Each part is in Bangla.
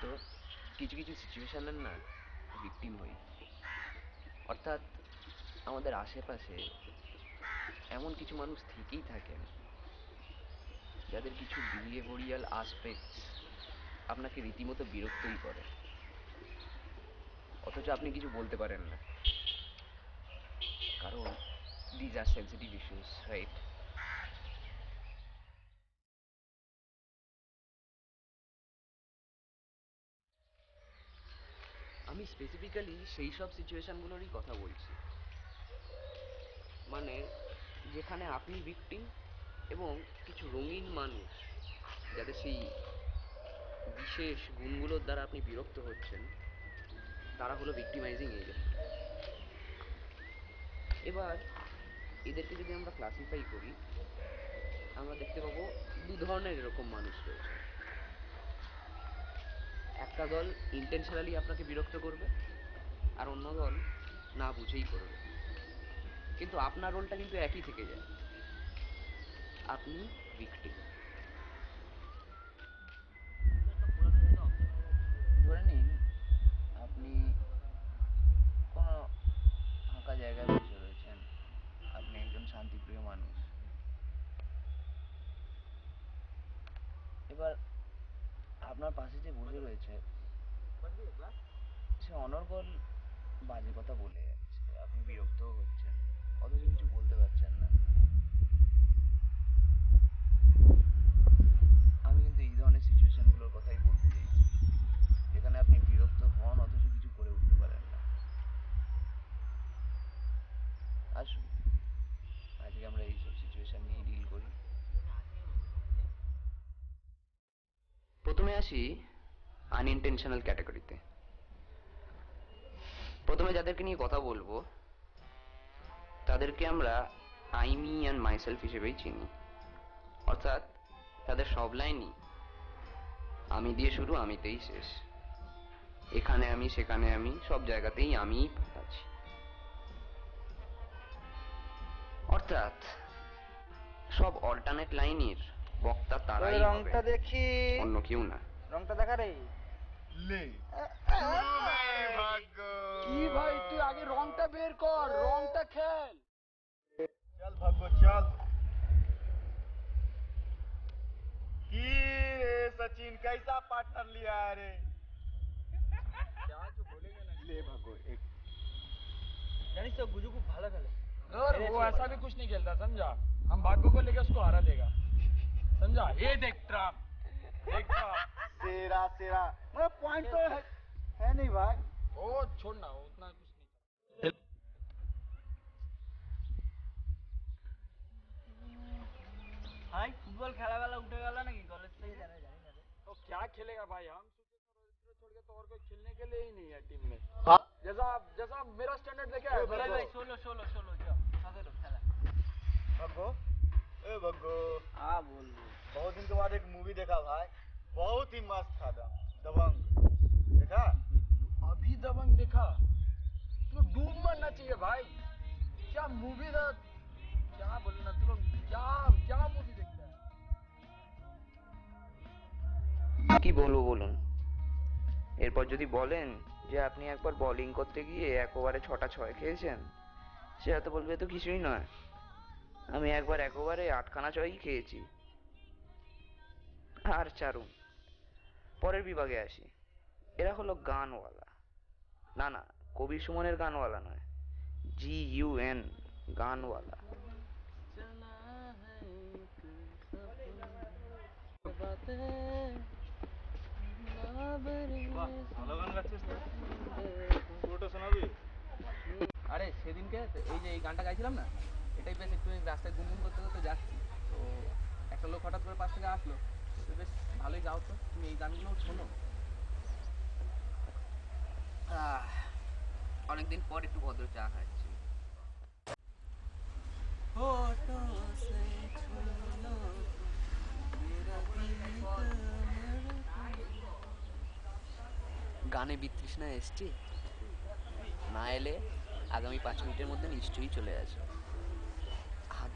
তো কিছু কিছু সিচুয়েশনের না ভিকটিম হই। অর্থাৎ আমাদের আশেপাশে এমন কিছু মানুষ থেকেই থাকেন যাদের কিছু বিহেভিয়ারাল আসপেক্টস আপনাকে রীতিমতো বিরক্তই করে, অথচ আপনি কিছু বলতে পারেন না, কারণ these are sensitive issues, right? আমি স্পেসিফিক্যালি সেই সব সিচুয়েশনগুলোরই কথা বলছি, মানে যেখানে আপনি ভিকটিম এবং কিছু রঙিন মানুষ যাদের সেই বিশেষ গুণগুলোর দ্বারা আপনি বিরক্ত হচ্ছেন, তারা হলো ভিক্টিমাইজিং এজেন্ট। এবার এদেরকে যদি আমরা ক্লাসিফাই করি, আমরা দেখতে পাবো দু ধরনের এরকম মানুষ রয়েছে। একটা দল ইন্টেনশনালি আপনাকে বিরক্ত করবে, আর অন্য দল না বুঝেই করবে, কিন্তু আপনার রোলটা কিন্তু একই থেকে যায়, আপনি ভিকটিম। ধরে নিন আপনি কোনো ফাঁকা জায়গায় বসে রয়েছেন, আপনি একজন শান্তিপ্রিয় মানুষ। এবার আপনার পাশে যে বসে রয়েছে সে অনর্গল বাজে কথা বলে যাচ্ছে, আপনি বিরক্তও হচ্ছেন, অথচ কিছু বলতে পারছেন না। আমি কিন্তু এই ধরনের সিচুয়েশনগুলোর কথাই বলতে চাইছি, যেখানে আপনি বিরক্ত হন অথচ কিছু করে উঠতে পারেন না। আসুন আজকে আমরা এইসব সিচুয়েশন নিয়ে ডিল করি। প্রথমে আসি আনইনটেনশনাল ক্যাটাগরিতে। প্রথমে যাদেরকে নিয়ে কথা বলবো তাদেরকে আমরা আই মি অ্যান্ড মাইসেলফ হিসেবেই চিনি। অর্থাৎ তাদের সব লাইনই আমি দিয়ে শুরু, আমিতেই শেষ। এখানে আমি, সেখানে আমি, সব জায়গাতেই আমিই আছি। অর্থাৎ সব অল্টারনেট লাইনের বক্তা ওই তারাই হবে, রংটা দেখি। অন্য কেউ না। রংটা দেখা রে। ले शुरू में ही भाग কি ভাই, তুই আগে রংটা বের কর, রংটা খেল। चल भागो चल की रे सचिन कैसा पार्टनर लिया है रे যা जो बोलेंगे ना। ले भागो एक জানিস তো গুজু খুব ভালো খেলে। और वो ऐसा भी कुछ नहीं खेलता, समझा? हम भाग्य को लेकर उसको हरा देगा, समझा? ये देख ट्राम, देख ट्राम। सेरा सेरा मतलब पॉइंट तो है नहीं भाई वो छोड़ना, वो उतना कुछ नहीं। ভাই ফুটবল খেলাবেলা উঠে গেল নাকি কলেজ থেকে? জানি জানি না রে। तो क्या खेलेगा भाई? हम सूर्य छोड़ के तो और कोई खेलने के लिए ही नहीं है टीम में। हाँ जैसा जैसा मेरा स्टैंडर्ड देखे है ভাই मेरा ভাই 16 16 16 চ 17 খেলা। भागो ए भागो हाँ बोल दे। बहुत दिन के बाद एक मूवी देखा भाई बहुत ही मस्त था दबंग देखा अभी दबंग देखा? तो डूब मरना चाहिए भाई। क्या मूवी था, क्या बोलना, तुम क्या क्या मूवी देखता है? কি বলবো বলুন? এরপর যদি বলেন যে আপনি একবার বোলিং করতে গিয়ে এক ওভারে 6টা 6 খেয়েছেন, সে হয়তো বলবে তো কিছুই নয়, আমি একবার এক ওভারে 8খানা 6ই খেয়েছি। আর ছাড়ুন, পরের বিভাগে আসি। এরা হলো গানওয়ালা। না না, কবির সুমনের গানওয়ালা নয়, GUN, গানওয়ালা। বাহ ভালো গান গাচ্ছিস তো পুরোটা শোনাবি আরে সেদিনকে এই যে এই গানটা গাইছিলাম না, এটাই বেশ একটু রাস্তায় গুনগুন করতে করতে যাচ্ছি, তো একটা লোক হঠাৎ করে পাশ থেকে আসলো, তো বেশ ভালোই গাও, তো তুমি এই গানগুলো শোনো। অনেকদিন পর একটু ভদ্র চা খাচ্ছি। গানে বিতৃষ্ণা এসছে, না এলে আগামী 5 মিনিটের মধ্যে নিশ্চয়ই চলে আসবে।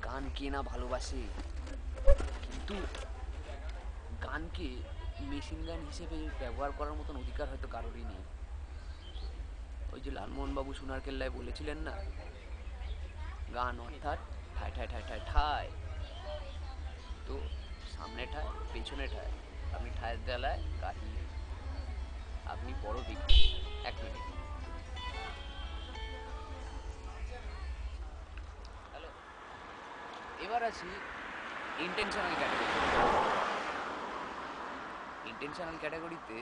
গান কে না ভালোবাসে, কিন্তু গানকে মেশিন গান হিসেবে ব্যবহার করার মতন অধিকার হয়তো কারোরই নেই। ওই যে লালমোহনবাবু সোনার কেল্লায় বলেছিলেন না, গান অর্থাৎ ঠায় ঠায় ঠায় ঠায় ঠায়। তো সামনে ঠায় পেছনে ঠায়, আপনি ঠায়ের দেলায় কাহিয়ে, আপনি বড় ব্যক্তি। এক মিনিট, হ্যালো। এবার আছি ইন্টেনশনাল ক্যাটাগরি। ইন্টেনশনাল ক্যাটাগরিতে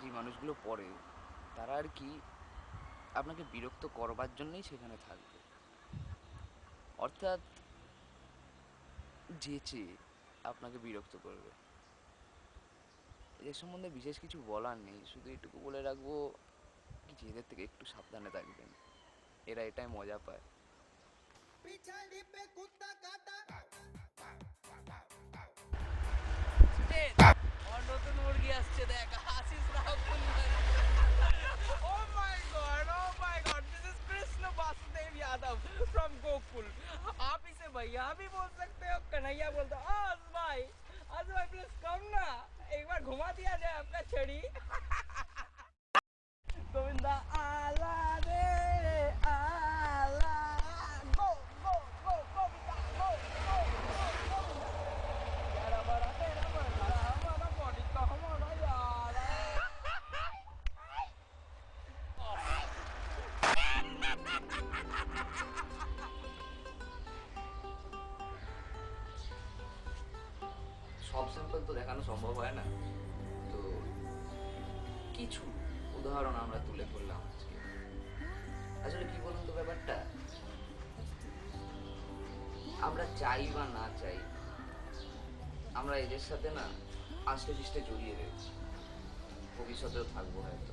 যে মানুষগুলো পড়ে তারা আর কি আপনাকে বিরক্ত করবার জন্যই সেখানে থাকবে, অর্থাৎ যেচে আপনাকে বিরক্ত করবে। এদের সম্বন্ধে বিশেষ কিছু বলার নেই, শুধু এটুকু বলে রাখবো কি যে এদের থেকে একটু সাবধানে থাকবেন, এরা এটাই মজা পায়। আমার নতুন মুরগি আসছে, দেখ আশিস রাও কুন্দর। Oh my God, this is Krishna Vasudev Yadav from Gokul. आप इसे भैया भी बोल सकते हो, कन्हैया बोलते हो। आज भाई प्लीज कम ना, एक बार घुमा दिया जाए आपका छड़ी। गोविंदा आला रे आला, गो गो गो गोविंदा गो गो गो गोविंदा। तेरा बड़ा हमारा बॉडी का हमारा यार। সব স্যাম্পল তো দেখানো সম্ভব হয় না, তো কিছু উদাহরণ আমরা তুলে ধরলাম আজকে। আসলে কি বলুন তো ব্যাপারটা, আমরা চাই বা না চাই, আমরা এদের সাথে না আষ্টে পৃষ্ঠে জড়িয়ে রয়েছি, ভবিষ্যতেও থাকবো হয়তো।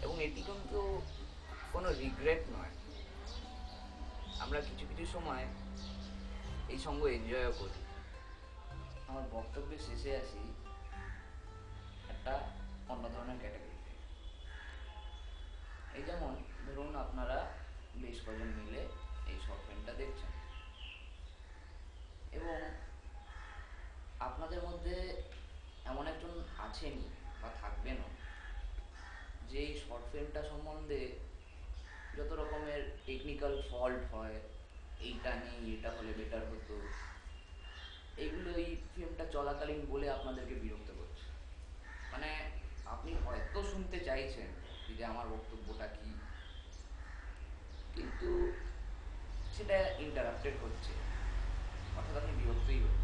এবং এটি কিন্তু কোনো রিগ্রেট নয়, আমরা কিছু কিছু সময় এই সঙ্গ এনজয়ও করি। আমার বক্তব্যের শেষে আসি একটা অন্য ধরনের ক্যাটাগরিতে। এই যেমন ধরুন আপনারা বেশ কজন মিলে এই শর্ট ফিল্মটা দেখছেন এবং আপনাদের মধ্যে এমন একজন আছেনই বা থাকবেনও যে এই শর্ট ফিল্মটা সম্বন্ধে যত রকমের টেকনিক্যাল ফল্ট হয়, এইটা নেই এটা হলে বেটার হতো, এগুলো এই ফিল্মটা চলাকালীন বলে আপনাদেরকে বিরক্ত করছে। মানে আপনি হয়তো শুনতে চাইছেন যে আমার বক্তব্যটা কি, কিন্তু সেটা ইন্টারাপ্টেড হচ্ছে, অর্থাৎ আপনি বিরক্তই হচ্ছেন।